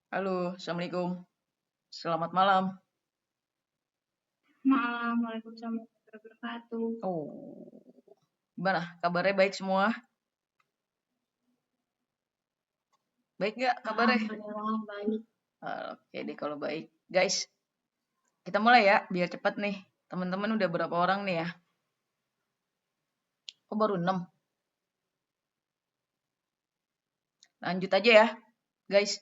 Halo, Assalamualaikum. Selamat malam. Malam, Waalaikumsalam warahmatullahi wabarakatuh. Oh, gimana? Kabarnya baik semua? Baik nggak kabarnya? Alhamdulillah baik. Oke deh kalau baik. Guys, kita mulai ya, biar cepet nih. Teman-teman udah berapa orang nih ya? Oh, baru 6. Lanjut aja ya, guys.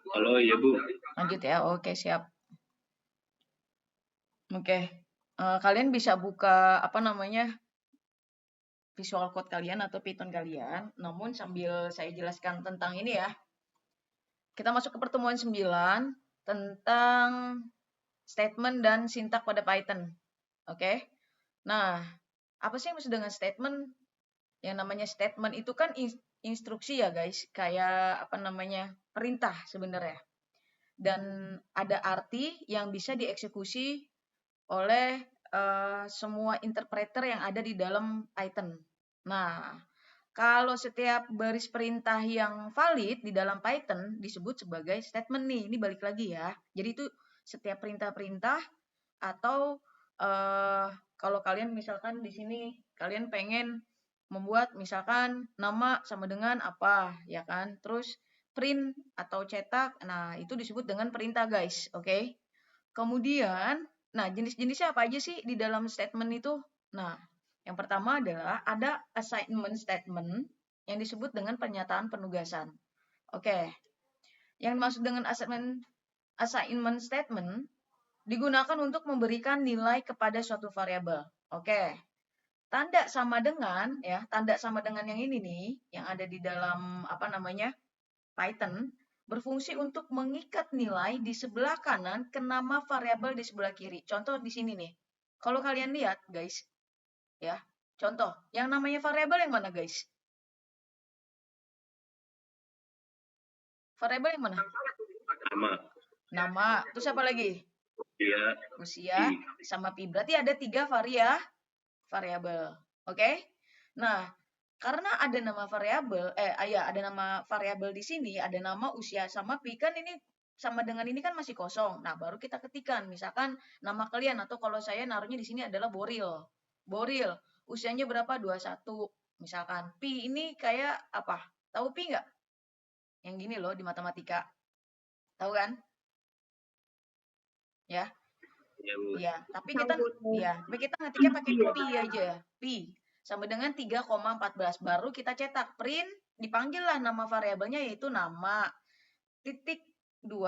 Halo, ya Bu. Lanjut ya, oke siap. Oke, kalian bisa buka apa namanya visual code kalian atau Python kalian. Namun sambil saya jelaskan tentang ini ya. Kita masuk ke pertemuan 9 tentang statement dan sintak pada Python. Oke. Nah, apa sih yang maksud dengan statement? Yang namanya statement itu kan instruksi ya guys, kayak apa namanya perintah sebenarnya. Dan ada arti yang bisa dieksekusi oleh semua interpreter yang ada di dalam Python. Nah, kalau setiap baris perintah yang valid di dalam Python disebut sebagai statement nih. Ini balik lagi ya. Jadi itu setiap perintah-perintah atau kalau kalian misalkan di sini kalian pengen membuat misalkan nama sama dengan apa, ya kan? Terus print atau cetak, nah itu disebut dengan perintah guys, oke? Kemudian, nah jenis-jenisnya apa aja sih di dalam statement itu? Nah, yang pertama adalah ada assignment statement yang disebut dengan pernyataan penugasan. Oke, yang dimaksud dengan assignment statement digunakan untuk memberikan nilai kepada suatu variabel. Oke. Tanda sama dengan ya, tanda sama dengan yang ini nih, yang ada di dalam apa namanya? Python berfungsi untuk mengikat nilai di sebelah kanan ke nama variabel di sebelah kiri. Contoh di sini nih. Kalau kalian lihat, guys, ya. Contoh, yang namanya variabel yang mana, guys? Variabel yang mana? Nama. Nama. Terus apa lagi? Usia. Usia sama pi. Berarti ada 3 variabel. Oke? Nah, karena ada nama variabel, ada nama variabel di sini, ada nama usia sama pi, kan ini sama dengan ini kan masih kosong. Nah, baru kita ketikkan, misalkan nama kalian atau kalau saya naruhnya di sini adalah Boril. Boril, usianya berapa? 21. Misalkan pi ini kayak apa? Tahu pi nggak? Yang gini loh di matematika. Tahu kan? Ya. Ya Bu. Iya, tapi kita ngetiknya pakai pi aja. Pi sama dengan 3,14. Baru kita cetak print, dipanggil lah nama variabelnya yaitu nama. Titik 2,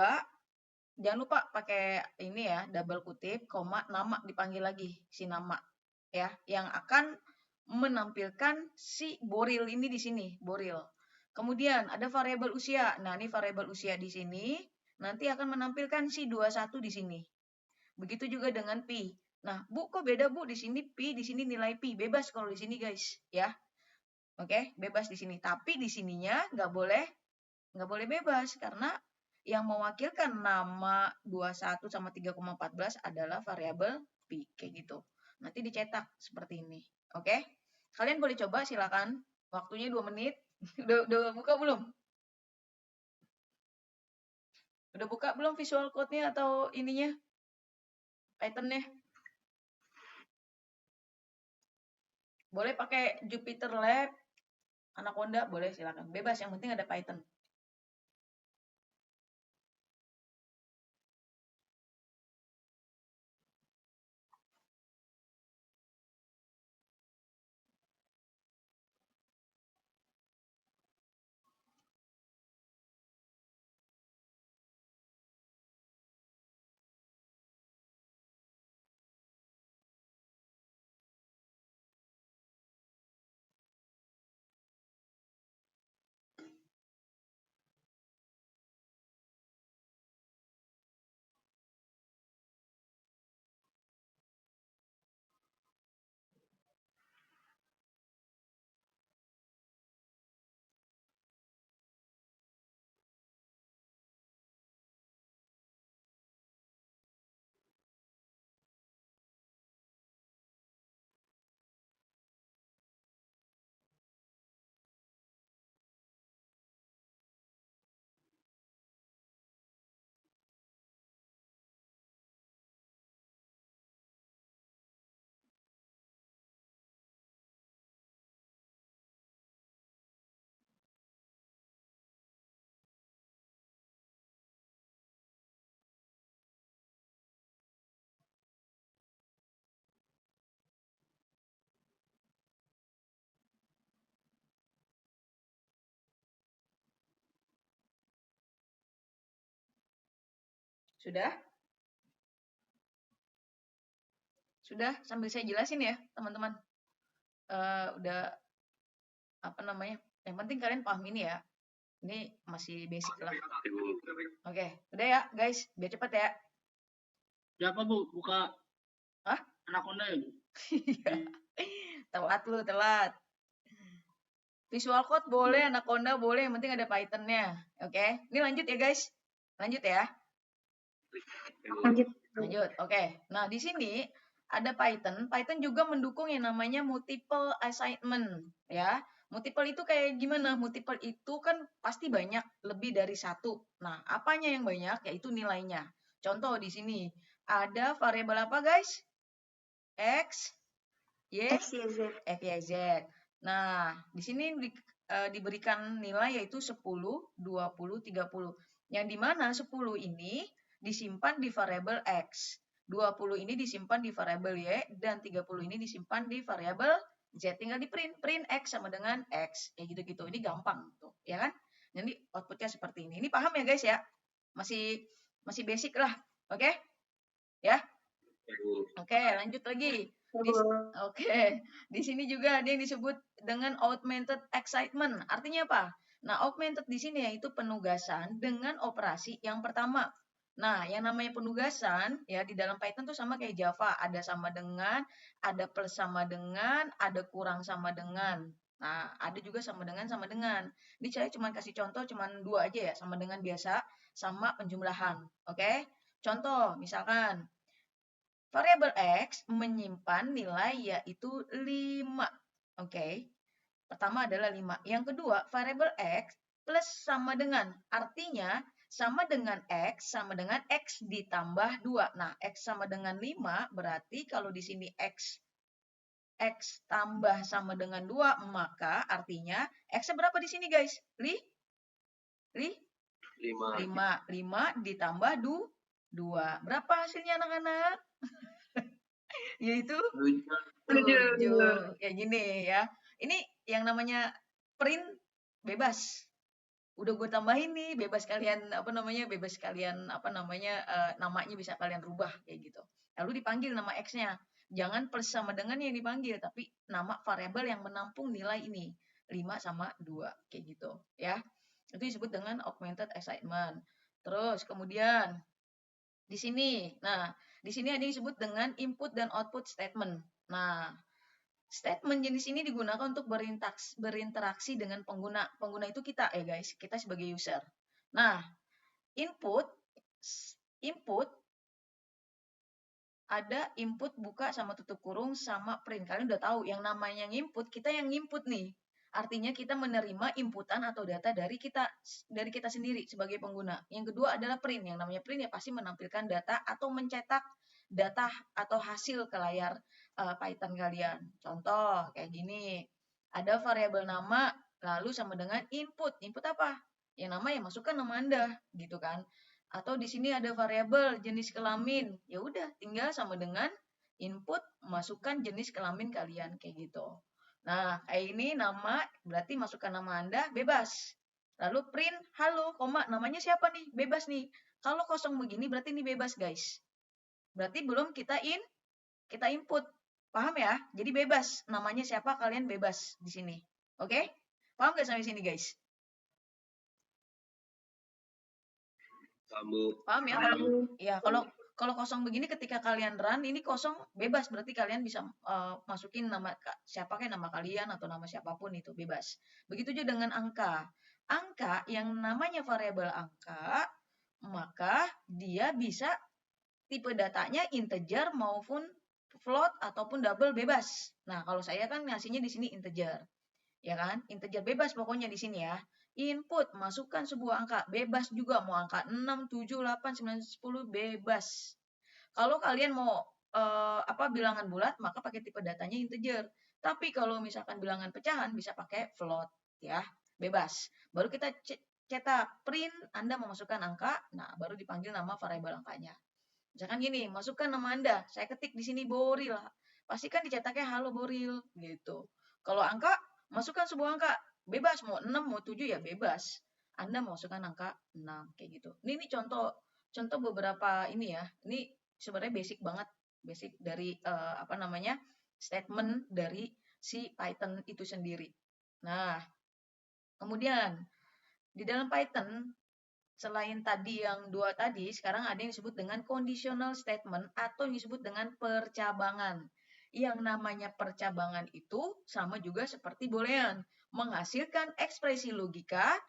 jangan lupa pakai ini ya, double kutip, koma, nama dipanggil lagi si nama ya, yang akan menampilkan si Boril ini di sini, Boril. Kemudian ada variabel usia. Nah, ini variabel usia di sini nanti akan menampilkan si 21 di sini. Begitu juga dengan pi. Nah, Bu, kok beda Bu? Di sini pi, di sini nilai pi. Bebas kalau di sini, guys, ya. Oke, bebas di sini. Tapi di sininya nggak boleh bebas karena yang mewakilkan nama 21 sama 3,14 adalah variabel pi, kayak gitu. Nanti dicetak seperti ini. Oke? Kalian boleh coba silakan. Waktunya 2 menit. Udah buka belum? Udah buka belum visual code-nya atau ininya? Python-nya? Boleh pakai Jupyter Lab, Anaconda, boleh silakan. Bebas, yang penting ada Python. Sudah? Sudah, sambil saya jelasin ya, teman-teman. Udah, apa namanya, yang penting kalian paham ini ya. Ini masih basic lah. Ya, Bu. Oke, udah ya guys, biar cepet ya. Siapa Bu? Buka Hah? Anaconda ya Bu? Iya. Telat lu, telat. Visual Code boleh, Anaconda boleh, yang penting ada Python-nya. Oke, ini lanjut ya guys. Lanjut ya. Ya, Bu. Lanjut. Lanjut. Oke. Nah, di sini ada Python. Python juga mendukung yang namanya multiple assignment, ya. Multiple itu kayak gimana? Multiple itu kan pasti banyak, lebih dari satu. Nah, apanya yang banyak? Yaitu nilainya. Contoh di sini ada variabel apa, guys? X, Y, X, Y, Z. F, Y, Z. Nah, di sini diberikan nilai yaitu 10, 20, 30. Yang dimana 10 ini disimpan di variabel X. 20 ini disimpan di variabel Y, dan 30 ini disimpan di variabel Z. Tinggal di print. Print X sama dengan X. Kayak gitu-gitu. Ini gampang tuh, ya kan? Jadi outputnya seperti ini. Ini paham ya guys ya? Masih basic lah. Oke? Ya? Ya, Bu. Oke, lanjut lagi. Oke, di sini juga ada yang disebut dengan augmented excitement. Artinya apa? Nah, augmented di sini yaitu penugasan dengan operasi yang pertama. Nah, yang namanya penugasan ya di dalam Python tuh sama kayak Java, ada sama dengan, ada plus sama dengan, ada kurang sama dengan. Nah, ada juga sama dengan. Ini saya cuma kasih contoh cuma 2 aja ya, sama dengan biasa sama penjumlahan. Oke? Contoh, misalkan variabel X menyimpan nilai yaitu 5. Oke. Pertama adalah 5. Yang kedua, variabel X plus sama dengan. Artinya, sama dengan X sama dengan X ditambah 2. Nah, X sama dengan 5, berarti kalau di sini X tambah sama dengan 2, maka artinya X berapa di sini, guys? 5. 5 ditambah 2. Berapa hasilnya, anak-anak? Yaitu 7. Kayak gini ya. Ini yang namanya print bebas. Udah gue tambahin nih, bebas kalian namanya bisa kalian rubah kayak gitu. Lalu dipanggil nama X-nya. Jangan plus sama dengan yang dipanggil, tapi nama variabel yang menampung nilai ini. 5 sama 2 kayak gitu ya. Itu disebut dengan augmented excitement. Terus kemudian di sini. Nah, di sini ada yang disebut dengan input dan output statement. Nah, statement jenis ini digunakan untuk berinteraksi dengan pengguna. Pengguna itu kita ya guys, kita sebagai user. Nah, input ada input buka sama tutup kurung sama print. Kalian udah tahu yang namanya input, kita yang input nih. Artinya kita menerima inputan atau data dari kita sendiri sebagai pengguna. Yang kedua adalah print. Yang namanya print ya pasti menampilkan data atau mencetak data atau hasil ke layar Python kalian. Contoh kayak gini. Ada variabel nama lalu sama dengan input. Input apa? Yang nama ya masukkan nama Anda gitu kan. Atau di sini ada variabel jenis kelamin. Ya udah tinggal sama dengan input masukkan jenis kelamin kalian kayak gitu. Nah, kayak ini nama, berarti masukkan nama Anda, bebas. Lalu print, halo, koma, namanya siapa nih? Bebas nih. Kalau kosong begini, berarti ini bebas, guys. Berarti belum kita input. Paham ya? Jadi bebas. Namanya siapa, kalian bebas di sini. Oke? Paham nggak sampai sini, guys? Paham ya? Kalau kosong begini ketika kalian run ini kosong bebas, berarti kalian bisa masukin nama siapa kayak nama kalian atau nama siapapun itu bebas. Begitu juga dengan angka. Angka yang namanya variabel angka, maka dia bisa tipe datanya integer maupun float ataupun double bebas. Nah, kalau saya kan ngasihnya di sini integer. Ya kan? Integer bebas pokoknya di sini ya. Input, masukkan sebuah angka. Bebas juga. Mau angka 6, 7, 8, 9, 10, bebas. Kalau kalian mau bilangan bulat, maka pakai tipe datanya integer. Tapi kalau misalkan bilangan pecahan, bisa pakai float. Ya, bebas. Baru kita cetak print, Anda memasukkan angka, nah baru dipanggil nama variabel angkanya. Misalkan gini, masukkan nama Anda. Saya ketik di sini Boril. Pastikan dicetaknya halo Boril. Gitu. Kalau angka, masukkan sebuah angka. Bebas, mau 6, mau 7 ya bebas. Anda masukkan angka 6, kayak gitu. Ini contoh contoh beberapa ini ya. Ini sebenarnya basic banget, basic dari statement dari si Python itu sendiri. Nah, kemudian di dalam Python selain tadi yang dua tadi, sekarang ada yang disebut dengan conditional statement atau yang disebut dengan percabangan. Yang namanya percabangan itu sama juga seperti boolean, menghasilkan ekspresi logika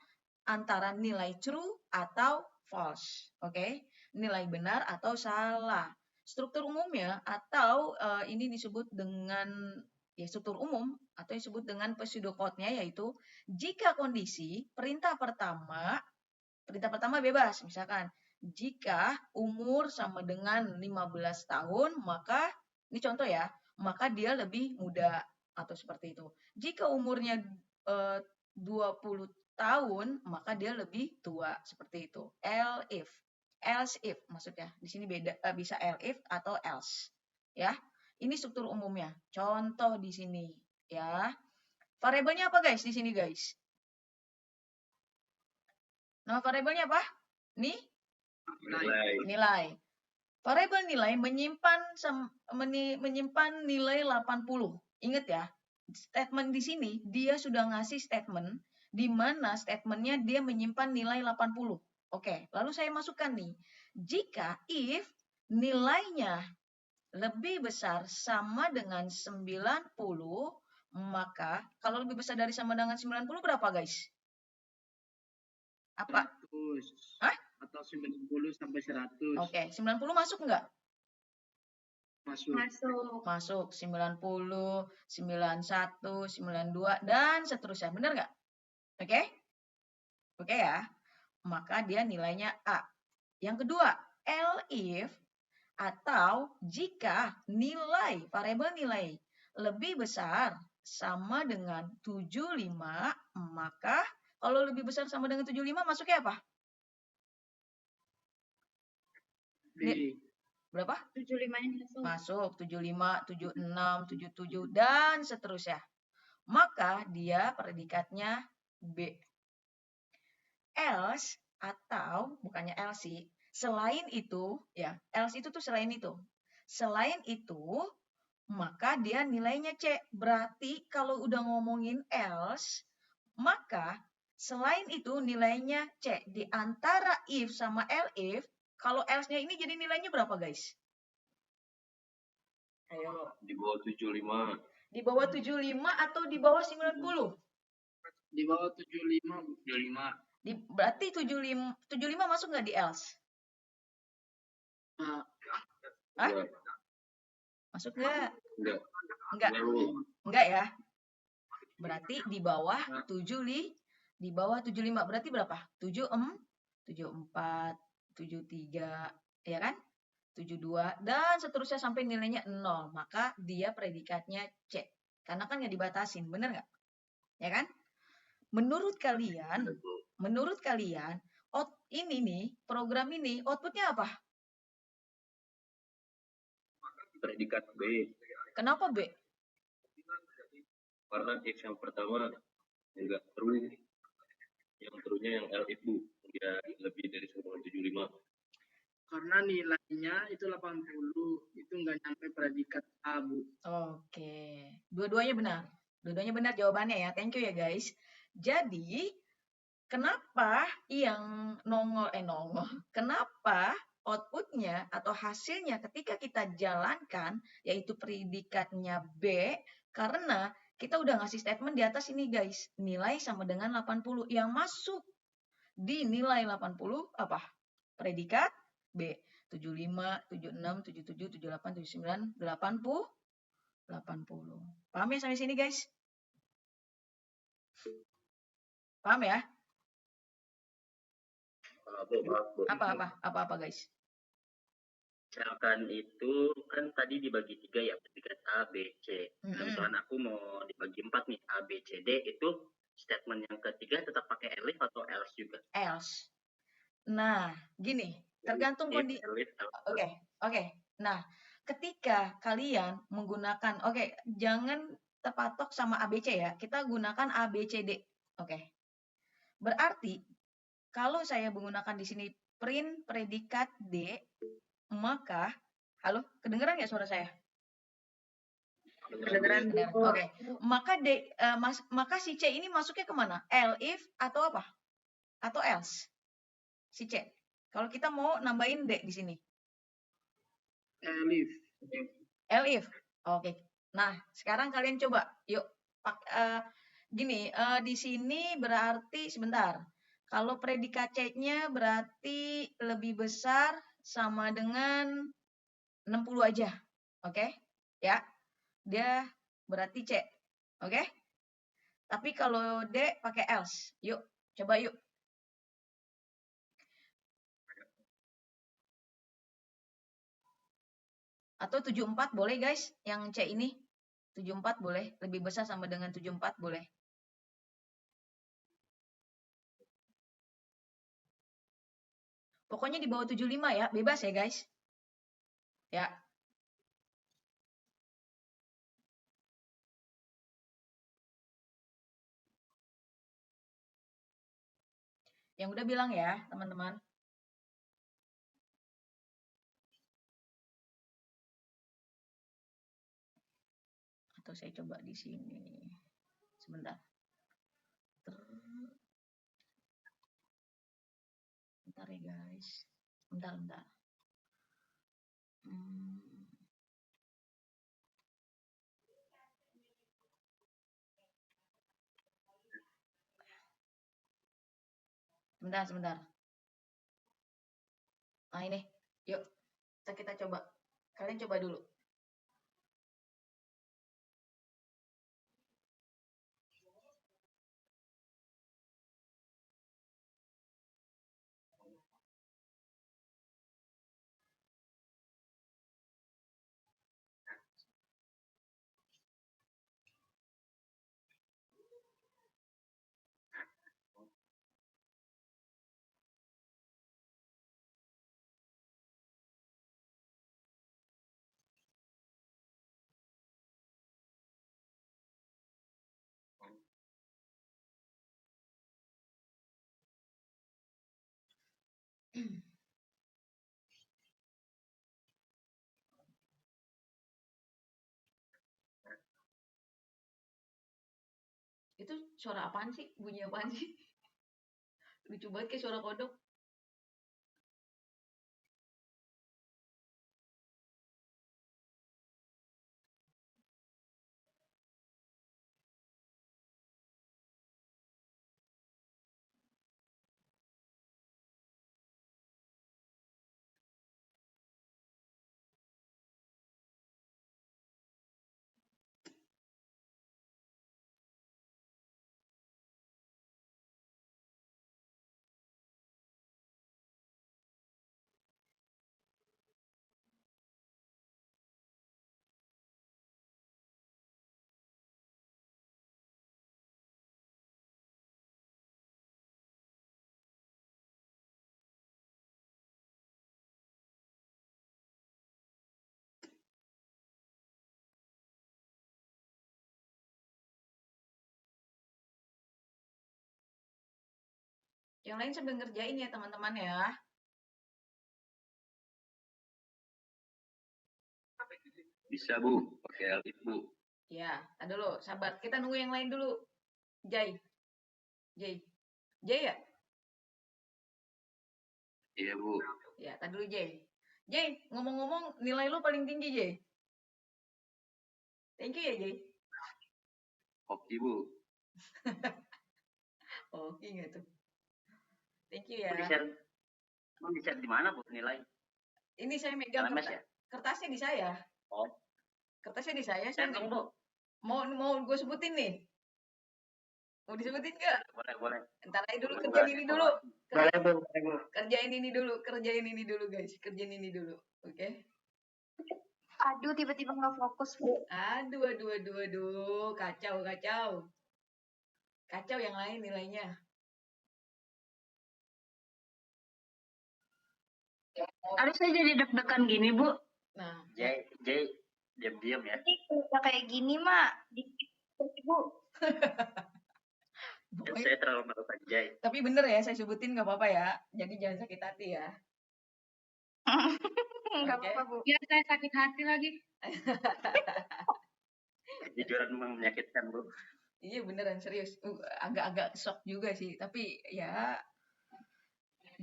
antara nilai true atau false. Oke, nilai benar atau salah. Struktur umumnya atau ini disebut dengan struktur umum atau disebut dengan pseudocode-nya yaitu jika kondisi perintah pertama bebas, misalkan jika umur sama dengan 15 tahun, maka ini contoh ya, maka dia lebih muda atau seperti itu. Jika umurnya 20 tahun, maka dia lebih tua seperti itu. Else if maksudnya. Di sini beda bisa if atau else. Ya. Ini struktur umumnya. Contoh di sini ya. Variabelnya apa guys di sini guys? Nama variabelnya apa? Nilai. Variabel nilai menyimpan nilai 80. Ingat ya, statement di sini dia sudah ngasih statement di mana statementnya dia menyimpan nilai 80. Oke, lalu saya masukkan nih. Jika if nilainya lebih besar sama dengan 90, maka kalau lebih besar dari sama dengan 90 berapa guys? Apa? 100. Hah? Atau 90 sampai 100. Oke, 90 masuk nggak? Masuk. Masuk. 90, 91, 92, dan seterusnya. Benar nggak? Oke? Oke ya. Maka dia nilainya A. Yang kedua, elif atau jika nilai, variabel nilai lebih besar sama dengan 75, maka kalau lebih besar sama dengan 75 masuknya apa? B. Berapa? 75-nya Masuk. 75, 76, 77, dan seterusnya. Maka dia predikatnya B. Else atau, bukannya else sih, selain itu, ya, else itu tuh selain itu. Selain itu, maka dia nilainya C. Berarti kalau udah ngomongin else, maka selain itu nilainya C. Di antara if sama elif, kalau else-nya ini jadi nilainya berapa guys? Ayo. Di bawah 75. Di bawah 75 atau di bawah 90? Di bawah 75. 75. Berarti 75 masuk nggak di else? Hah? Masuk nggak? Enggak. Enggak ya? Berarti di bawah 75. Berarti berapa? 74, 73, ya kan? 72, dan seterusnya sampai nilainya 0. Maka dia predikatnya C. Karena kan nggak dibatasin, bener nggak? Ya kan? Menurut kalian, ini nih, program ini, outputnya apa? Predikat B. Kenapa B? Karena if yang pertama enggak true. Yang true-nya yang elif Bu. Dia lebih dari 75. Karena nilainya itu 80. Itu nggak nyampe predikat A, Bu. Oke. Dua-duanya benar. Dua-duanya benar jawabannya ya. Thank you ya guys. Jadi, kenapa yang nongol? Kenapa outputnya atau hasilnya ketika kita jalankan, yaitu predikatnya B, karena kita udah ngasih statement di atas ini guys. Nilai sama dengan 80. Yang masuk di nilai 80 apa? Predikat B. 75, 76, 77, 78, 79, 80. Paham ya sampai sini guys? Paham ya? Apa guys? Misalkan itu kan tadi dibagi 3 ya, predikat A, B, C. Nah, misalkan aku mau dibagi 4 nih, A, B, C, D, itu statement yang ketiga tetap pakai elif atau else juga? Else. Nah, gini, tergantung kondisi. Oke. Nah, ketika kalian menggunakan, jangan terpatok sama ABC ya. Kita gunakan A, B, C, D. Oke. Berarti kalau saya menggunakan di sini print predikat D, maka, halo, kedengeran nggak suara saya? Kedengeran Bu. Kedengeran. Oke. Maka si C ini masuknya kemana? If atau apa? Atau else? Si C. Kalau kita mau nambahin D di sini. Elif. If. Oke. Nah, sekarang kalian coba. Yuk. Gini, di sini berarti, sebentar. Kalau predikat C-nya berarti lebih besar sama dengan 60 aja. Oke? Ya. Dia berarti C. Oke? Tapi kalau D pakai else. Yuk, coba yuk. Atau 74 boleh guys, yang C ini. 74 boleh, lebih besar sama dengan 74 boleh. Pokoknya di bawah 75 ya, bebas ya guys. Ya. Yang udah bilang ya, teman-teman. Atau saya coba di sini. Sebentar. Bentar ya guys. Bentar. Sebentar. Nah ini, yuk kita coba. Kalian coba dulu. Itu suara apaan sih? Bunyi apaan sih? Lucu banget kayak suara kodok. Yang lain sambil ngerjain ya teman-teman ya. Bisa Bu, pakai elif Bu. Ya, ada dulu, sabar. Kita nunggu yang lain dulu. Jay ya? Iya Bu. Ya, tadi dulu Jay. Jay, ngomong-ngomong nilai lu paling tinggi Jay. Thank you ya Jay. Oke Bu. Oke nggak tuh. Thank you ya. Mau di-share di mana Bu nilai? Ini saya megang LMS ya? kertasnya di saya. Oh. Kertasnya di saya. Share dong Bu. Mau gue sebutin nih. Mau disebutin nggak? Boleh. Ntar aja dulu, kerjain ini dulu. Boleh Bu. Kerjain ini dulu guys. Kerjain ini dulu. Oke. Aduh, tiba-tiba nggak fokus Bu. Aduh. Kacau. Kacau yang lain nilainya. Harus saya jadi deg-degan gini Bu. Nah, Jay, diam-diam ya. Ini udah kayak gini mah, dikit Bu. Dan Pokoknya, saya terlalu malas anjay. tapi bener ya, saya sebutin nggak apa-apa ya. Jadi jangan sakit hati ya. Enggak Oke. apa-apa, Bu. Ya saya sakit hati lagi. Kejujuran memang menyakitkan, Bu. Iya beneran serius. Agak-agak shock juga sih. Tapi ya,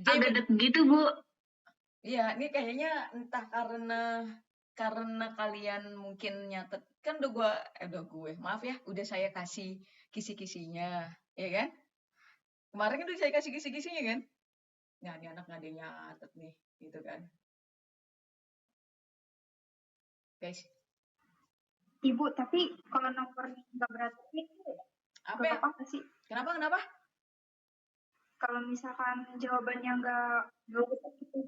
Agak deg gitu, Bu. iya, ini kayaknya entah karena kalian mungkin nyatet kan udah gue, maaf ya, udah saya kasih kisi-kisinya, ya kan? Kemarin kan udah saya kasih kisi-kisinya kan? Nah, ini anak nggak ada yang nyatet nih, gitu kan? Guys, Ibu, tapi kalau nomor nggak berarti itu apa nggak ya? apa-apa sih. Kenapa? Kalau misalkan jawabannya nggak betul gitu.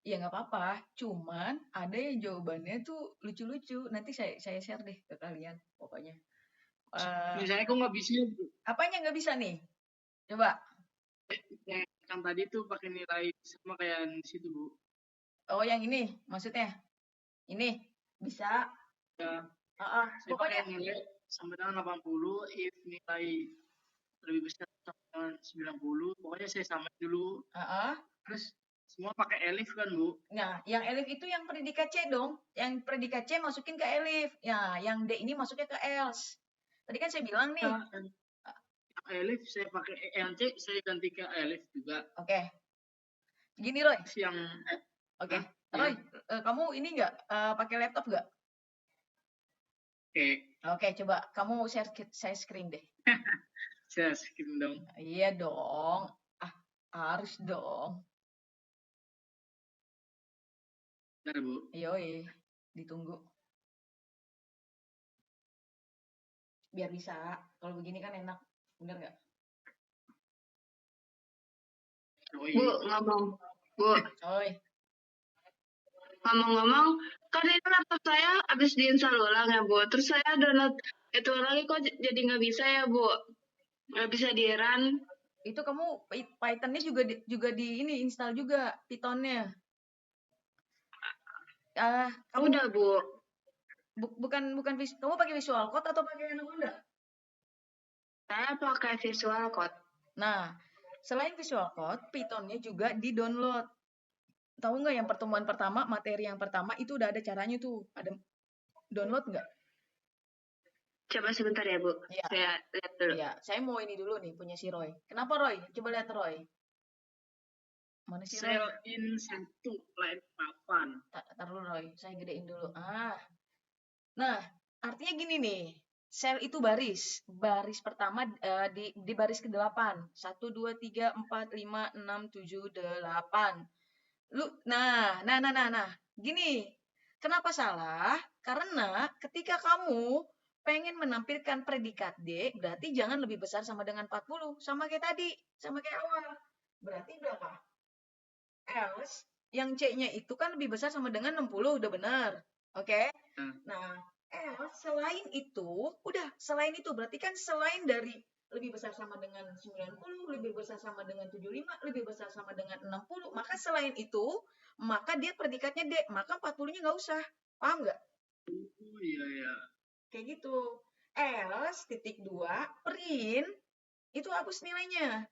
Ya nggak apa-apa, cuman ada yang jawabannya tuh lucu-lucu. Nanti saya share deh ke kalian, pokoknya. Misalnya kok nggak bisa, Bu. Apanya nggak bisa nih? Coba. Yang tadi tuh pakai nilai sama kayak yang di situ, Bu. Oh, yang ini maksudnya? Ini bisa. Ya, saya Pokoknya pakai nilai sampai dengan 80, if nilai lebih besar sama 90, pokoknya saya samain dulu. Terus semua pakai elif kan, Bu? Nah, yang elif itu yang predikat C dong. Yang predikat C masukin ke elif. Ya, yang D ini masuknya ke else. Tadi kan saya bilang nih. Yang elif saya pakai, yang C saya ganti ke elif juga. Oke. Gini, Roy. Yang Oke. Roy, kamu ini nggak pakai laptop nggak? Oke, coba kamu share screen deh. Share screen dong. Iya dong. Harus dong. Bentar, Bu. Yoi, ditunggu. Biar bisa. Kalau begini kan enak. Bener nggak? Bu, Oi. ngomong-ngomong, kan ini laptop saya habis diinstal ulang ya, Bu. Terus saya download itu lagi kok jadi nggak bisa ya, Bu. Nggak bisa di-run. Itu kamu Python-nya juga di ini install juga Python-nya. Kamu Udah, Bu. bukan kamu pakai Visual Code atau pakai Anaconda? Saya pakai Visual Code. Nah, selain Visual Code, Python-nya juga di-download. Tahu nggak yang pertemuan pertama, materi yang pertama itu udah ada caranya tuh. Ada download nggak? Coba sebentar ya, Bu. Iya. Saya lihat dulu. Iya, saya mau ini dulu nih punya si Roy. Kenapa Roy? Coba lihat Roy. Mana sih Roy? Cell in 1 line papan. Taruh Roy, saya gedein dulu. Nah, artinya gini nih. Sel itu baris. Baris pertama di baris ke-8. 1, 2, 3, 4, 5, 6, 7, 8. Nah. Gini. Kenapa salah? Karena ketika kamu pengen menampilkan predikat D, berarti jangan lebih besar sama dengan 40. Sama kayak tadi. Sama kayak awal. Berarti berapa? Else, yang C-nya itu kan lebih besar sama dengan 60. Udah benar. Oke? Nah, selain itu berarti kan selain dari lebih besar sama dengan 90, lebih besar sama dengan 75, lebih besar sama dengan 60, maka selain itu, maka dia predikatnya D, maka 40-nya nggak usah. Paham nggak? Oh iya. Kayak gitu. Else, titik 2, print, itu hapus nilainya.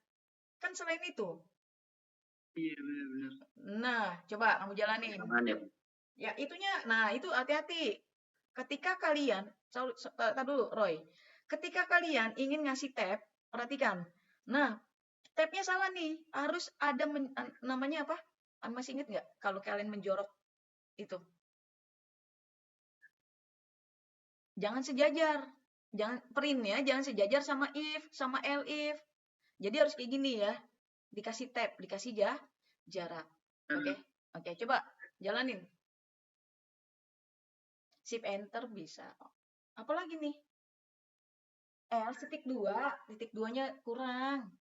Kan selain itu. Iya, benar. Nah, coba kamu jalanin. Ya, itunya, nah itu hati-hati. Ketika kalian, tar dulu Roy, ketika kalian ingin ngasih tab, perhatikan. Nah, tabnya salah nih, harus ada namanya apa? Masih inget nggak kalau kalian menjorok itu? Jangan sejajar, jangan printnya jangan sejajar sama if, sama elif. Jadi harus kayak gini ya, dikasih tab, dikasih jarak. Oke, coba jalanin. Shift enter bisa. Apalagi nih? titik 2-nya kurang.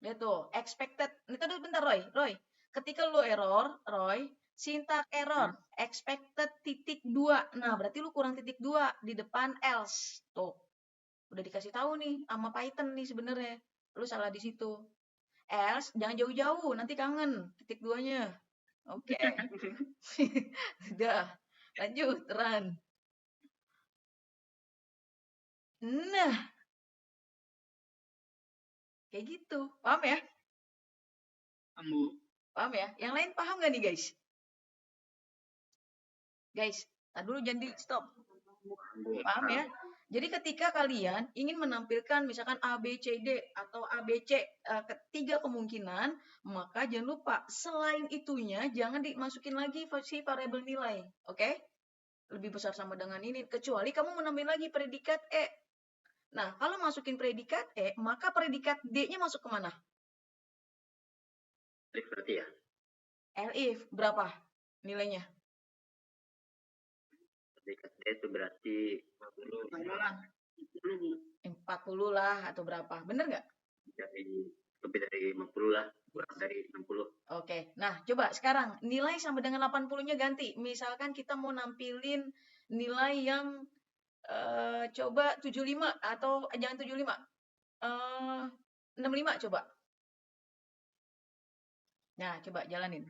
Lihat tuh, expected. Ini tadi bentar Roy. Ketika lu error, Roy, syntax error, expected titik 2. Nah, berarti lu kurang titik 2 di depan else. Tuh. Udah dikasih tahu nih sama Python nih sebenarnya. Lu salah di situ. Else jangan jauh-jauh, nanti kangen titik 2-nya. Oke. Udah. Lanjut, run. Nah, Kayak gitu. Paham ya? Ambu. Paham ya? Yang lain paham nggak nih guys? Guys, tak dulu jangan di stop. Paham ya? Jadi ketika kalian ingin menampilkan misalkan A, B, C, D atau A, B, C, ketiga kemungkinan, maka jangan lupa selain itunya jangan dimasukin lagi si variabel nilai. Oke? Lebih besar sama dengan ini. Kecuali kamu menambah lagi predikat E. Nah, kalau masukin predikat E, maka predikat D-nya masuk kemana? Elif berarti ya? Elif, berapa nilainya? Predikat D itu berarti 40. Malah 40 lah atau berapa? Bener nggak? Lebih dari 50 lah, kurang dari 60. Oke, nah coba sekarang nilai sama dengan 80-nya ganti. Misalkan kita mau nampilin nilai yang coba 75 atau jangan 75. 65 coba. Nah, coba jalanin.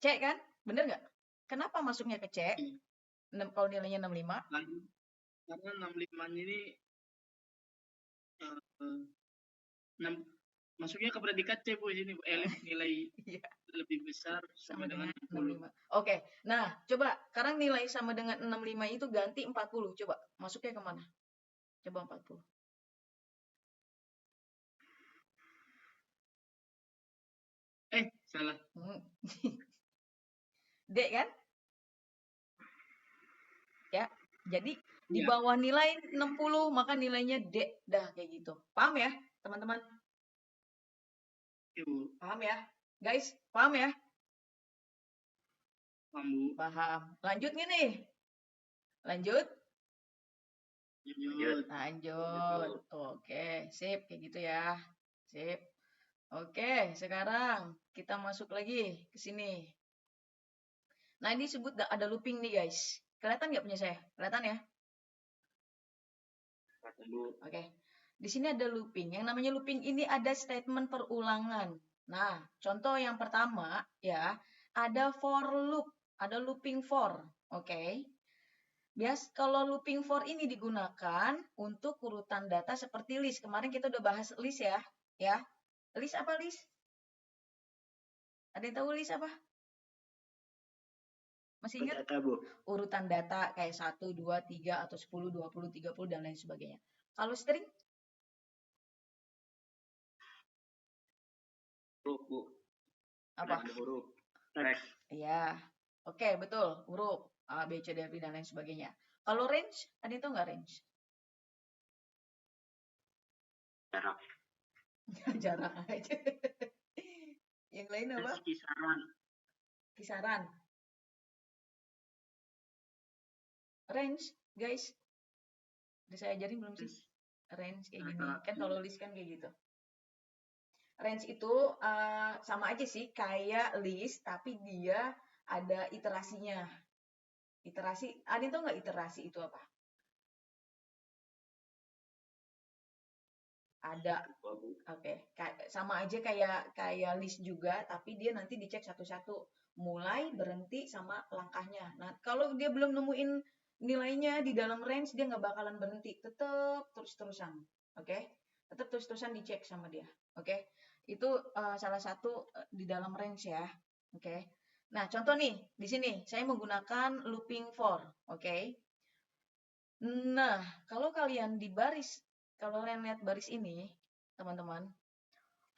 C kan? Bener nggak? Kenapa masuknya ke C? Kalau nilainya 65? Karena 65 ini masuknya ke predikat C Bu sini Bu. Elif nilai lebih besar sama dengan 65. Oke. Nah, coba sekarang nilai sama dengan 65 itu ganti 40. Coba masuknya kemana? Coba 40. Salah. D kan? Ya, jadi di bawah nilai 60 maka nilainya D. Dah kayak gitu. Paham ya, teman-teman? Paham ya? Guys, paham ya? Paham Bu. Paham. Lanjut nggak nih? Lanjut? Lanjut. Oke, sip kayak gitu ya. Sip. Oke, sekarang kita masuk lagi ke sini. Nah, ini disebut ada looping nih, guys. Kelihatan nggak punya saya? Kelihatan ya? Oke. Di sini ada looping. Yang namanya looping ini ada statement perulangan. Nah, contoh yang pertama ya, ada for loop, ada looping for. Oke. Bias kalau looping for ini digunakan untuk urutan data seperti list. Kemarin kita udah bahas list ya. Ya. List apa list? Ada yang tahu list apa? Masih ingat? Data, Bu. Urutan data kayak 1, 2, 3, atau 10, 20, 30, dan lain sebagainya. Kalau string? Huruf, Bu. Apa? Ada huruf. Teks. Iya. Oke, betul. Huruf. A, B, C, D, F, dan lain sebagainya. Kalau range, ada yang tahu nggak range? Jarak. Jarak aja. Yang lain apa? Kisaran. Kisaran. Range, guys. Udah saya ajarin belum sih? Range kayak gini. Kan kalau list kan kayak gitu. Range itu sama aja sih kayak list, tapi dia ada iterasinya. Iterasi, ada yang tahu nggak iterasi itu apa? Ada. Oke. Sama aja kayak list juga, tapi dia nanti dicek satu-satu. Mulai, berhenti, sama langkahnya. Nah, kalau dia belum nemuin nilainya di dalam range, dia nggak bakalan berhenti. Tetap terus-terusan. Oke? Tetap terus-terusan dicek sama dia. Oke? Itu salah satu di dalam range ya. Oke? Nah, contoh nih, di sini saya menggunakan looping for. Oke? Nah, kalau kalian di baris, kalau kalian lihat baris ini, teman-teman,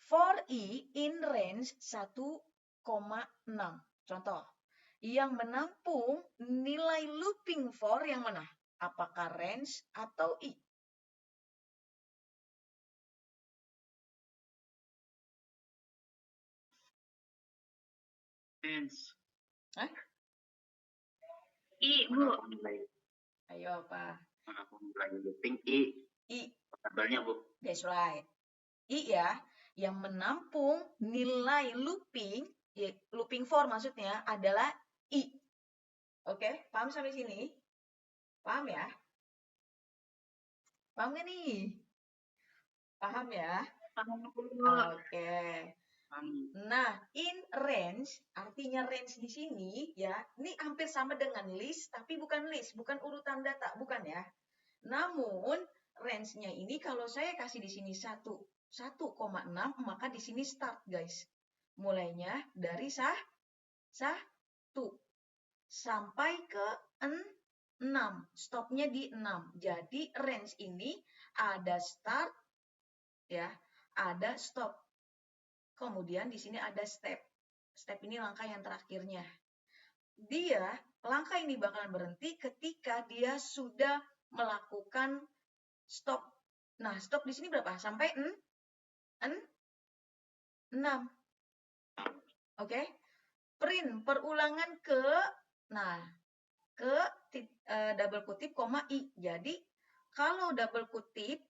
for i in range 1,6. Contoh, yang menampung nilai looping for yang mana? Apakah range atau i? Range. Hah? I, Bu. Ayo, apa? Aku lagi looping I. Tabelnya, Bu. That's right. I ya, yang menampung nilai looping, ya, looping for maksudnya adalah I. Oke, paham sampai sini? Paham ya? Paham nggak nih? Paham ya? Paham, Bu. Oke. Nah, in range, artinya range di sini ya, ini hampir sama dengan list, tapi bukan list, bukan urutan data, bukan ya. Namun, range-nya ini kalau saya kasih di sini 1,6, maka di sini start, guys. Mulainya dari 1 sampai ke 6. Stopnya di 6. Jadi range ini ada start, ya, ada stop. Kemudian di sini ada step. Step ini langkah yang terakhirnya. Langkah ini bakalan berhenti ketika dia sudah melakukan stop. Nah, stop di sini berapa? Sampai 6. Oke. Print perulangan ke double kutip, koma I. Jadi, kalau double kutip,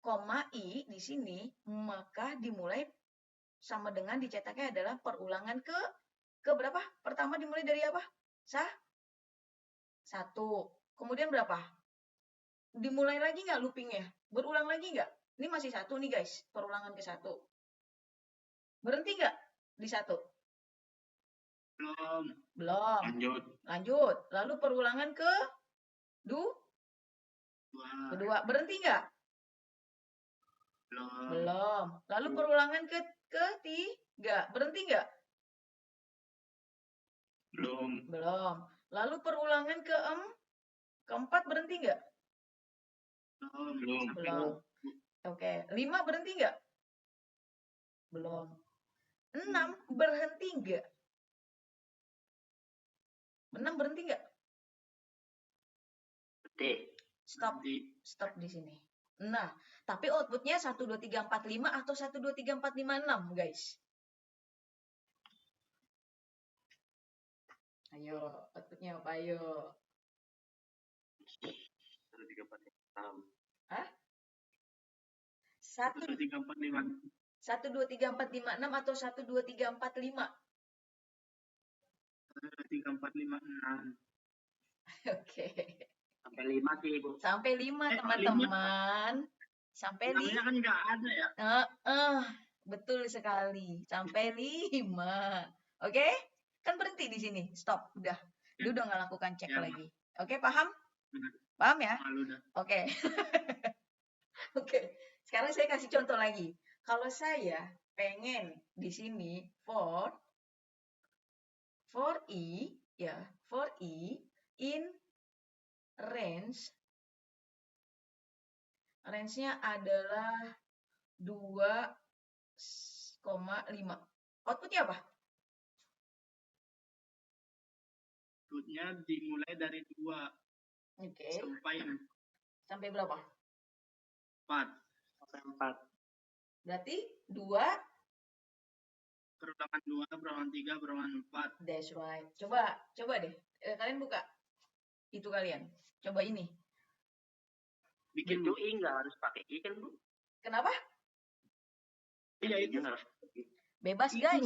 koma I di sini, maka dimulai sama dengan dicetaknya adalah perulangan ke berapa? Pertama dimulai dari apa? 1. Kemudian berapa? Dimulai lagi nggak loopingnya? Berulang lagi nggak? Ini masih 1 nih guys, perulangan ke 1. Berhenti nggak di 1? Belum. Lanjut. Lalu perulangan ke kedua. Berhenti nggak? Belum. Lalu perulangan ke ketiga. Berhenti nggak? Belum. Lalu perulangan ke keempat berhenti nggak? Belum. Oke. 5 berhenti nggak? Belum. 6 berhenti nggak? 6 berhenti nggak? Stop di sini. Nah, tapi outputnya 1, 2, 3, 4, 5 atau 1, 2, 3, 4, 5, 6, guys. Ayo, outputnya apa? Ayo. 1, 3, 4, 5, 6. Hah? 1, 2, 3, 4, 5, 6 atau 1, 2, 3, 4, 5? 1, 2, 3, 4, 5, 6. Oke. Sampai 5 sih, Bu. Sampai 5, teman-teman. Sampai 5. Kan nggak ada ya? Betul sekali. Sampai 5. Oke? Kan berhenti di sini. Stop. Udah. Dia udah nggak lakukan cek lagi. Oke, paham? Paham ya? Oke. Oke. Sekarang saya kasih contoh lagi. Kalau saya pengen di sini for i, ya, for i in range-nya adalah 2,5. Outputnya apa? Outputnya dimulai dari 2. Oke. Sampai berapa? 4. Sampai 4. Berarti 2. Perulangan 2, perulangan 3, perulangan 4. That's right. Coba deh. Kalian buka. Itu kalian. Coba ini. Bikin itu I nggak harus pakai I kan, Bu? Kenapa? Iya, itu. Bebas, guys.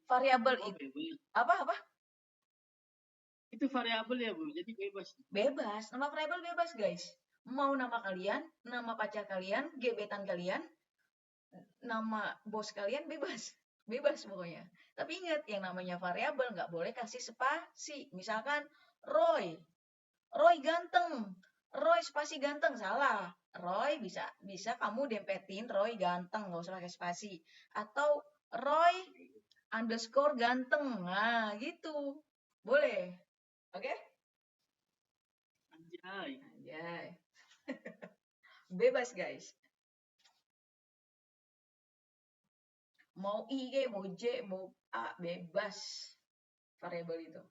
Variabel itu. Apa? Itu variabel ya, Bu. Jadi bebas. Bebas. Nama variabel bebas, guys. Mau nama kalian, nama pacar kalian, gebetan kalian, nama bos kalian, bebas. Bebas pokoknya. Tapi ingat, yang namanya variabel nggak boleh kasih spasi. Misalkan Roy ganteng. Roy spasi ganteng, salah. Roy bisa kamu dempetin Roy ganteng, nggak usah pakai spasi. Atau Roy _ ganteng. Nah, gitu. Boleh. Oke? Anjay. Bebas, guys. Mau I, mau J, mau A, bebas. Variabel itu.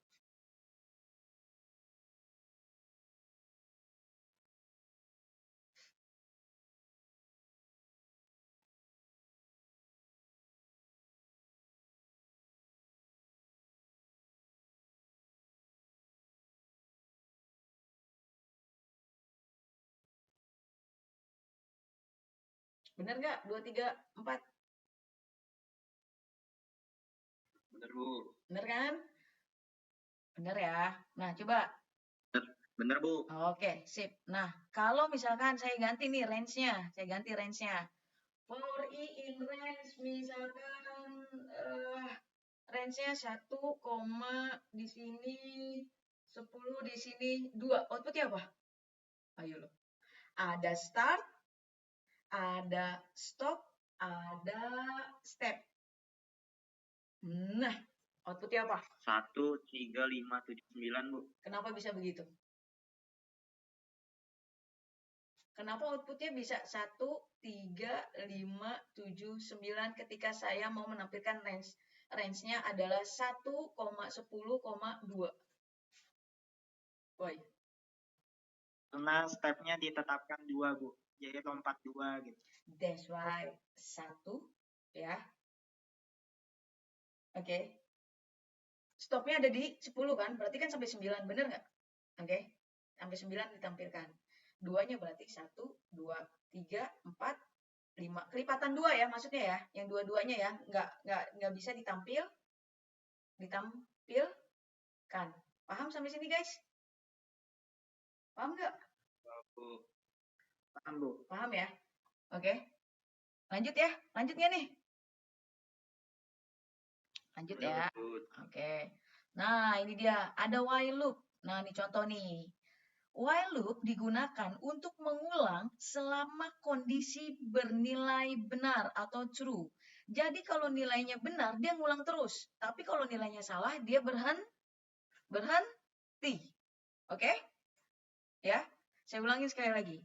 Bener nggak? 2, 3, 4. Bener, Bu. Bener kan? Bener ya. Nah, coba. Bener, Bu. Oke, sip. Nah, kalau misalkan saya ganti nih range-nya. Saya ganti range-nya. For i in range, misalkan range-nya 1, di sini 10, di sini 2. Outputnya apa? Ayo loh. Ada start, ada stop, ada step. Nah, outputnya apa? 1, 3, 5, 7, 9, Bu. Kenapa bisa begitu? Kenapa outputnya bisa 1, 3, 5, 7, 9 ketika saya mau menampilkan range? Range-nya adalah 1,10,2. Woi. Karena stepnya ditetapkan 2, Bu. Jadi lompat 2 gitu. That's right. 1, ya. Oke. Stopnya ada di 10 kan? Berarti kan sampai 9, bener nggak? Oke. Sampai 9 ditampilkan. Duanya berarti 1, 2, 3, 4, 5. Kelipatan 2 ya maksudnya ya. Yang dua-duanya ya. Nggak bisa ditampilkan. Paham sampai sini guys? Paham nggak? Paham, Bu. Paham ya? Oke. Lanjut ya. Lanjutnya nih. Lanjut ya. Oke. Nah, ini dia. Ada while loop. Nah, ini contoh nih. While loop digunakan untuk mengulang selama kondisi bernilai benar atau true. Jadi kalau nilainya benar, dia ngulang terus. Tapi kalau nilainya salah, dia berhenti. Oke? Ya, saya ulangin sekali lagi.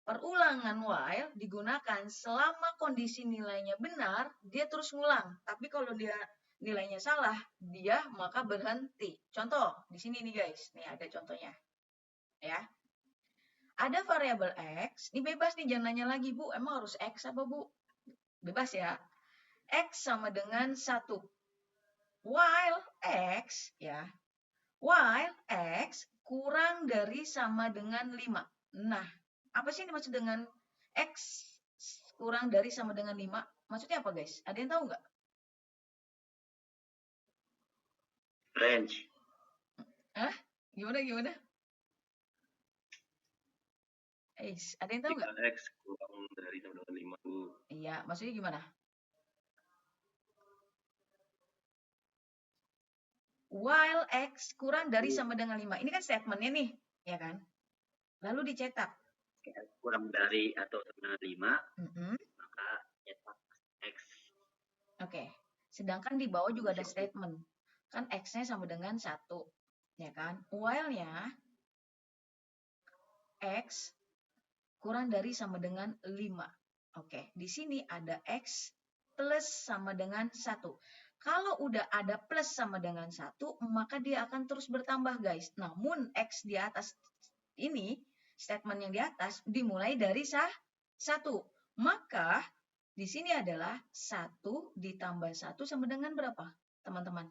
Perulangan while digunakan selama kondisi nilainya benar, dia terus ngulang. Tapi kalau dia nilainya salah, dia maka berhenti. Contoh, di sini nih guys. Nih ada contohnya. Ya. Ada variabel X, ini bebas nih, jangan nanya lagi, Bu, emang harus X apa, Bu? Bebas ya. X sama dengan 1. While X, ya. While X kurang dari sama dengan 5. Nah, apa sih ini maksud dengan X kurang dari sama dengan 5? Maksudnya apa, guys? Ada yang tahu nggak? Range. Hah? Gimana? Ada yang tahu nggak? X kurang dari sama dengan 5, Bu. Iya, maksudnya gimana? While X kurang dari sama dengan 5. Ini kan statementnya nih, ya kan? Lalu dicetak. Kurang dari atau sama dengan 5, maka cetak X. Oke. Sedangkan di bawah juga ada statement. Kan X-nya sama dengan 1. Ya kan? While-nya X kurang dari sama dengan 5. Oke. Di sini ada X plus sama dengan 1. Kalau udah ada plus sama dengan 1, maka dia akan terus bertambah, guys. Namun, X di atas ini, statement yang di atas, dimulai dari 1. Maka, di sini adalah 1 ditambah 1 sama dengan berapa, teman-teman?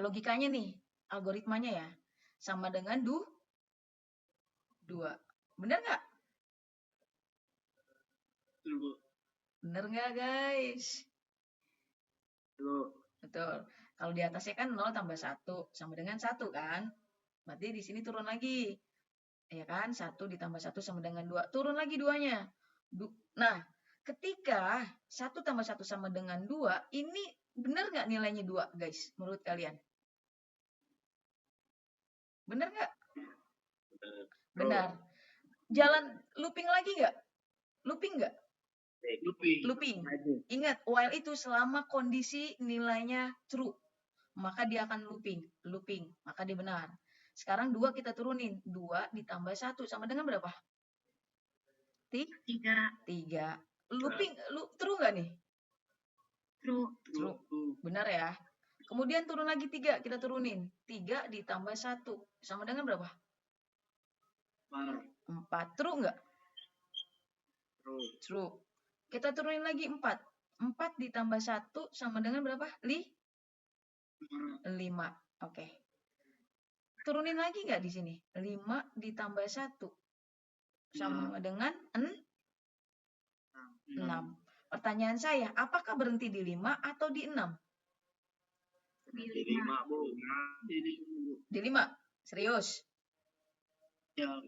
Logikanya nih, algoritmanya ya. Sama dengan 2. Bener nggak? Bener nggak, guys? Betul. Kalau di atasnya kan 0 tambah 1 sama dengan 1 kan? Berarti di sini turun lagi. Ya kan? 1 ditambah 1 sama dengan 2. Turun lagi 2-nya. Nah, ketika 1 tambah 1 sama dengan 2, ini benar nggak nilainya 2, guys? Menurut kalian? Benar nggak? Benar. Jalan looping lagi nggak? Looping nggak? Looping. Ingat, while itu selama kondisi nilainya true. Maka dia akan looping. Maka dia benar. Sekarang 2 kita turunin. 2 ditambah 1 sama dengan berapa? 3. Looping, true nggak nih? True. Benar ya. Kemudian turun lagi 3, kita turunin. 3 ditambah 1 sama dengan berapa? 4. True nggak? True. Kita turunin lagi 4. 4 ditambah 1 sama dengan berapa? 5. Oke. Turunin lagi nggak di sini? 5 ditambah 1 sama dengan 6. Pertanyaan saya, apakah berhenti di 5 atau di 6? Di 5, Bu. Di 5? Serius? Ya, 5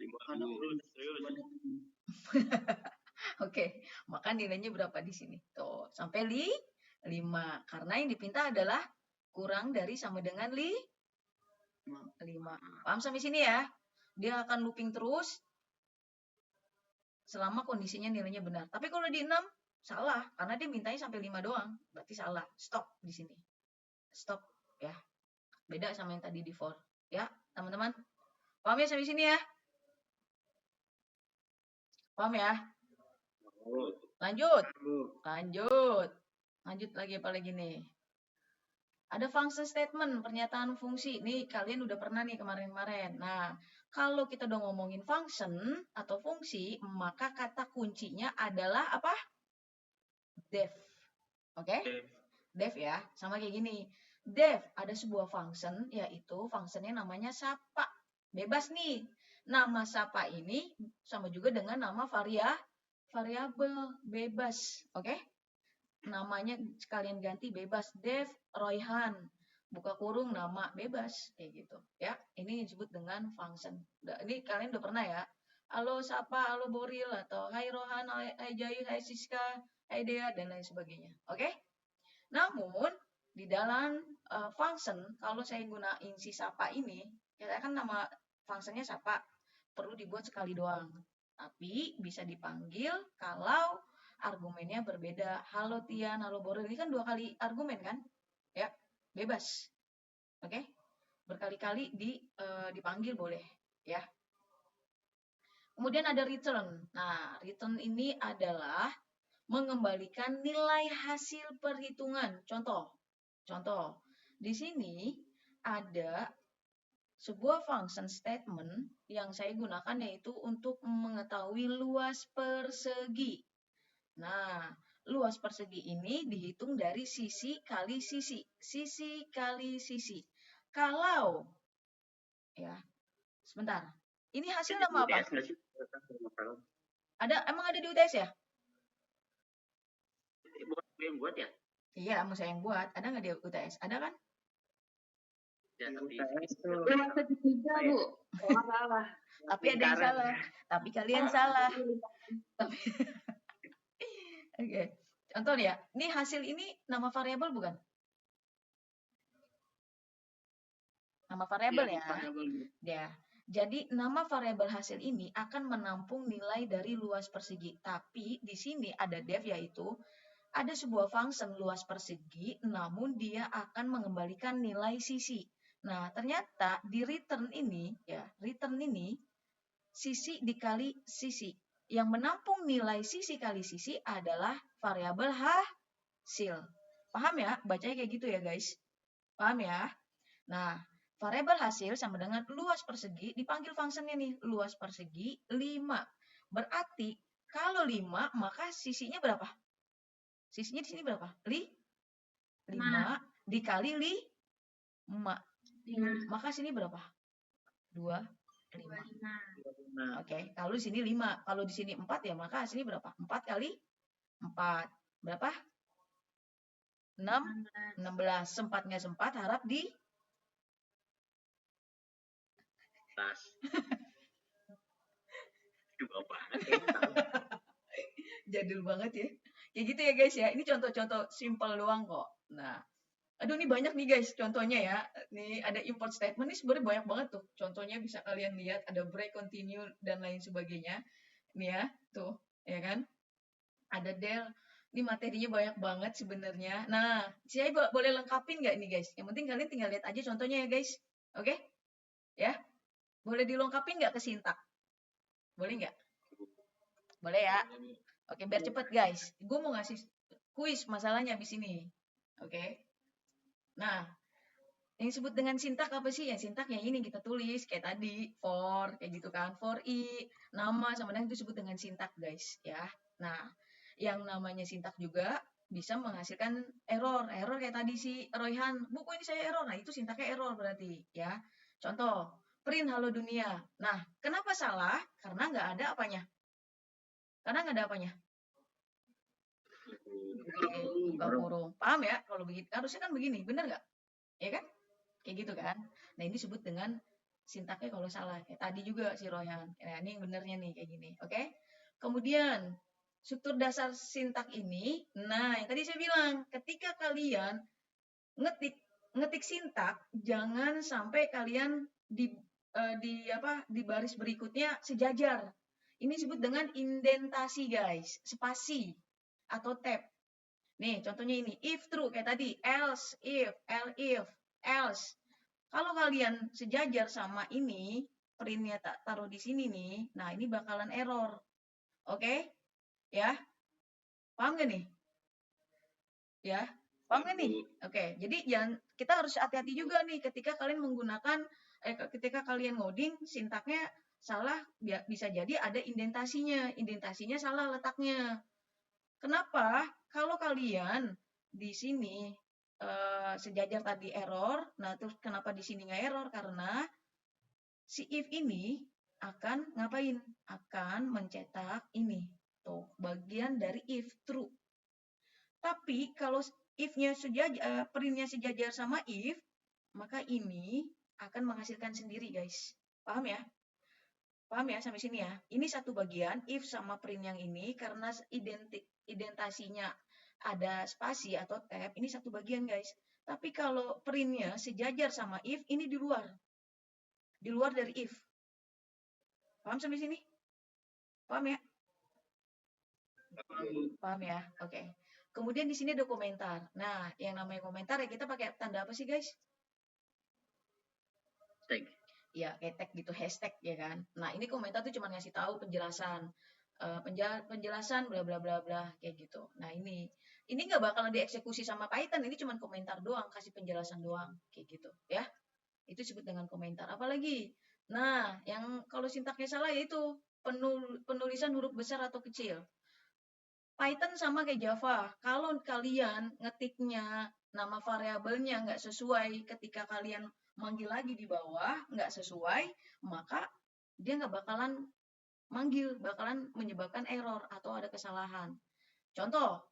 serius. Oke, maka nilainya berapa di sini? Tuh, sampai 5. Karena yang dipinta adalah kurang dari sama dengan 5. Paham sampai sini ya? Dia akan looping terus selama kondisinya nilainya benar. Tapi kalau di 6 salah, karena dia mintanya sampai 5 doang. Berarti salah. Stop di sini. Stop ya. Beda sama yang tadi di for. Ya, teman-teman. Paham ya sampai sini ya? Paham ya? Lanjut. Lanjut lagi apa lagi nih? Ada function statement, pernyataan fungsi. Nih kalian udah pernah nih kemarin-kemarin. Nah, kalau kita udah ngomongin function atau fungsi, maka kata kuncinya adalah apa? Def. Oke? Def ya, sama kayak gini. Def, ada sebuah function, yaitu functionnya namanya sapa. Bebas nih. Nama sapa ini sama juga dengan nama variabel bebas. Oke? Namanya sekalian ganti bebas. Def Royhan, buka kurung nama bebas kayak gitu ya. Ini disebut dengan function. Ini kalian udah pernah ya. Halo Sapa, halo Boril, atau Hai Rohan, Hai Jayu, Hai Siska, Hai Dea, dan lain sebagainya. Oke? Namun di dalam function, kalau saya gunain si Sapa ini, ya kan nama functionnya Sapa, perlu dibuat sekali doang. Tapi bisa dipanggil kalau argumennya berbeda. Halo Tian, halo Boril, ini kan 2 kali argumen kan? Ya, bebas. Oke? Berkali-kali dipanggil boleh, ya. Kemudian ada return. Nah, return ini adalah mengembalikan nilai hasil perhitungan. Contoh. Di sini ada sebuah function statement yang saya gunakan yaitu untuk mengetahui luas persegi. Nah, luas persegi ini dihitung dari sisi kali sisi. Sisi kali sisi. Kalau, ya, sebentar. Ini hasil nama apa? Emang ada di UTS ya? Yang buat ya? Iya, mau saya yang buat. Ada nggak di UTS? Ada kan? Ya, tapi ketiga, Bu. Salah. Tapi ada yang salah. Tapi kalian salah. Oke. Contoh ya, ini hasil ini nama variabel bukan? Nama variabel ya. Ya. Jadi nama variabel hasil ini akan menampung nilai dari luas persegi. Tapi di sini ada def, yaitu ada sebuah function luas persegi, namun dia akan mengembalikan nilai sisi. Nah, ternyata di return ini, sisi dikali sisi. Yang menampung nilai sisi kali sisi adalah variabel hasil. Paham ya? Bacanya kayak gitu ya, guys. Paham ya? Nah, variabel hasil sama dengan luas persegi, dipanggil fungsinya nih, luas persegi 5. Berarti, kalau 5, maka sisinya berapa? Sisinya di sini berapa? 5 dikali 5. Maka sini berapa? 25. Oke, kalau di sini 5. Kalau di sini 4 ya, maka sini berapa? 4 kali 4. Berapa? 16. Sempatnya sempat, harap di tas. Jadul banget ya. Kayak gitu ya guys ya. Ini contoh-contoh simple doang kok. Nah, aduh ini banyak nih guys contohnya ya. Nih ada import statement, ini sebenarnya banyak banget tuh. Contohnya bisa kalian lihat, ada break, continue, dan lain sebagainya. Nih ya, tuh. Ya kan? Ada del. Ini materinya banyak banget sebenarnya. Nah, saya boleh lengkapin nggak nih guys? Yang penting kalian tinggal lihat aja contohnya ya guys. Oke? Ya? Boleh dilengkapin nggak ke sintak? Boleh nggak? Boleh ya? Oke, biar cepet guys. Gue mau ngasih kuis masalahnya habis ini. Oke? Nah, yang disebut dengan sintak apa sih? Ya sintak yang ini kita tulis kayak tadi, for, kayak gitu kan. For i, nama sama dengan itu disebut dengan sintak guys, ya. Nah, yang namanya sintak juga bisa menghasilkan error. Error kayak tadi si Royhan, "Bu, kok ini saya error?" Nah, itu sintaknya error berarti, ya. Contoh, print halo dunia. Nah, kenapa salah? Karena nggak ada apanya? Karena nggak ada apanya? Buka kurung. Paham ya? Kalau begitu, harusnya kan begini, bener nggak? Ya kan? Kayak gitu kan? Nah, ini disebut dengan sintaknya kalau salah. Kayak tadi juga si Royan. Nah, ini yang benernya nih, kayak gini. Oke? Kemudian, struktur dasar sintak ini, nah yang tadi saya bilang, ketika kalian ngetik sintak, jangan sampai kalian di baris berikutnya sejajar. Ini disebut dengan indentasi, guys, spasi atau tab. Nih, contohnya ini, if true kayak tadi, else, if, else. Kalau kalian sejajar sama ini, printnya taruh di sini nih, nah ini bakalan error. Oke? Ya? Paham gak nih? Ya? Paham gak nih? Oke, jadi kita harus hati-hati juga nih ketika kalian menggunakan, ketika kalian ngoding, sintaknya salah, bisa jadi ada indentasinya salah letaknya. Kenapa? Kalau kalian di sini sejajar tadi error, nah terus kenapa di sini nggak error? Karena si if ini akan ngapain? Akan mencetak ini, tuh bagian dari if true. Tapi kalau if-nya print-nya sejajar sama if, maka ini akan menghasilkan sendiri, guys. Paham ya? Paham ya sampai sini ya? Ini satu bagian, if sama print yang ini, karena identasinya ada spasi atau tab, ini satu bagian, guys. Tapi kalau print-nya sejajar sama if, ini di luar. Di luar dari if. Paham sampai sini? Paham ya? Paham ya? Oke. Kemudian di sini ada komentar. Nah, yang namanya komentar ya kita pakai tanda apa sih, guys? Tag. Ya, kayak tag gitu, hashtag ya kan. Nah, ini komentar tuh cuma ngasih tahu penjelasan. Penjelasan bla bla bla bla kayak gitu. Nah, ini nggak bakalan dieksekusi sama Python, ini cuma komentar doang, kasih penjelasan doang kayak gitu ya. Itu disebut dengan komentar. Apalagi? Nah, yang kalau sintaknya salah yaitu penulisan huruf besar atau kecil. Python sama kayak Java. Kalau kalian ngetiknya nama variabelnya nggak sesuai ketika kalian manggil lagi di bawah, nggak sesuai, maka dia nggak bakalan manggil, bakalan menyebabkan error atau ada kesalahan. Contoh,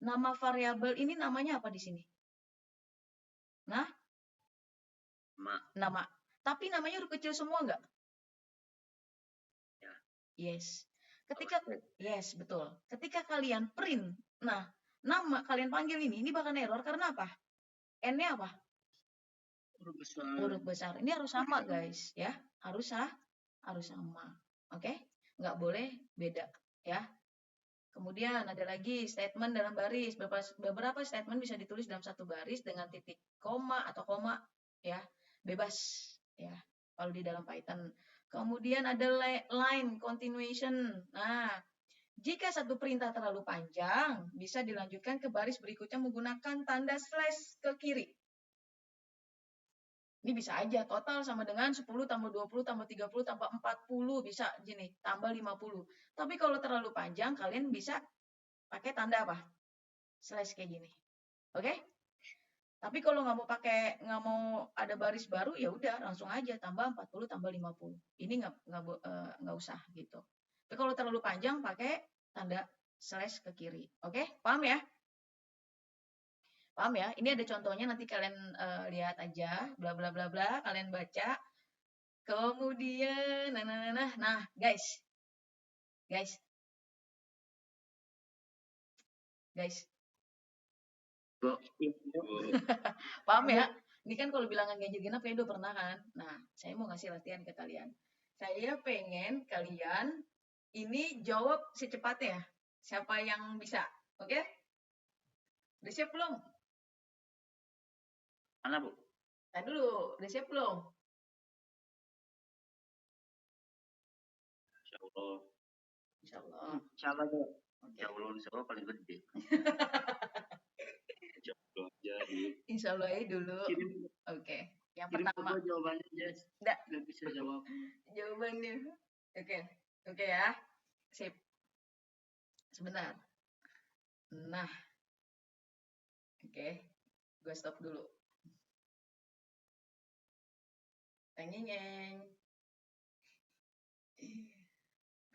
nama variabel ini namanya apa di sini? Nah? Nama. Tapi namanya huruf kecil semua nggak? Ya. Yes. Yes, betul. Ketika kalian print, nah, nama kalian panggil ini bakal error karena apa? N-nya apa? Huruf besar. Ini harus sama, guys, ya. Harus sama. Oke? Nggak boleh beda, ya. Kemudian ada lagi statement dalam baris. Beberapa statement bisa ditulis dalam satu baris dengan titik koma atau koma, ya. Bebas, ya. Kalau di dalam Python. Kemudian ada line continuation. Nah, jika satu perintah terlalu panjang, bisa dilanjutkan ke baris berikutnya menggunakan tanda slash ke kiri. Ini bisa aja, total sama dengan 10 tambah 20 tambah 30 tambah 40, bisa gini, tambah 50. Tapi kalau terlalu panjang, kalian bisa pakai tanda apa? Slash kayak gini. Oke? Tapi kalau nggak mau ada baris baru, ya udah langsung aja tambah 40 tambah 50. Ini nggak usah gitu. Tapi kalau terlalu panjang, pakai tanda slash ke kiri. Oke? Paham ya? Paham ya? Ini ada contohnya, nanti kalian lihat aja, bla bla bla bla, kalian baca. Kemudian, nah, guys. Paham ya? Ini kan kalau bilangan ganjil genap kayaknya udah pernah kan? Nah, saya mau ngasih latihan ke kalian. Saya pengen kalian ini jawab secepatnya. Siapa yang bisa? Oke? Udah siap belum? Mana, Bu? Tadi dulu, udah siap belum? Insya Allah. Insya Allah, Bu. Ya Allah, insya Allah paling gede. Insya Allah ya dulu. Oke. Yang pertama. Jawabannya, Jess. Nggak bisa jawab. Jawabannya. Oke ya. Sip. Sebentar. Nah. Oke. Gue stop dulu. Tengeng.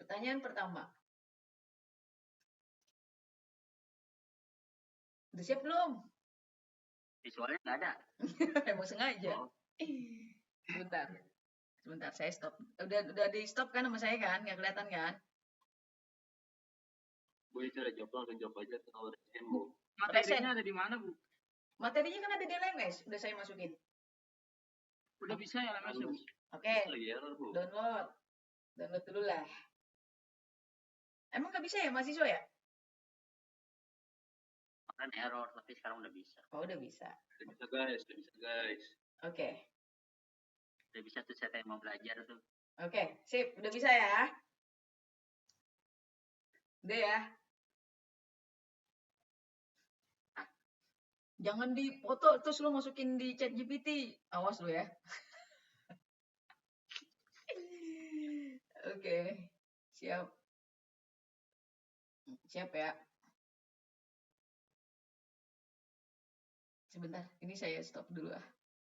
Pertanyaan pertama. Udah siap belum? Visualnya nggak ada. Emang sengaja. Oh. Sebentar, saya stop. Udah di stop kan sama saya kan? Nggak kelihatan kan? Bu, itu ada jawab langsung jawab aja kalau resen, Bu. Materinya ada di mana, Bu? Materinya kan ada di LMS, udah saya masukin. Udah bisa ya LMS ya, Bu? Oke, Lagi error, Bu. download dulu lah. Emang nggak bisa ya mahasiswa ya? Kan error, tapi sekarang udah bisa. Oh, udah bisa. Udah bisa, guys. Udah bisa, guys. Oke. Udah bisa tuh saya mau belajar tuh. Oke, sip. Udah bisa ya? Udah ya? Jangan dipoto terus lu masukin di chat GPT. Awas lu ya. Oke. Siap. Siap ya. Sebentar, ini saya stop dulu ah.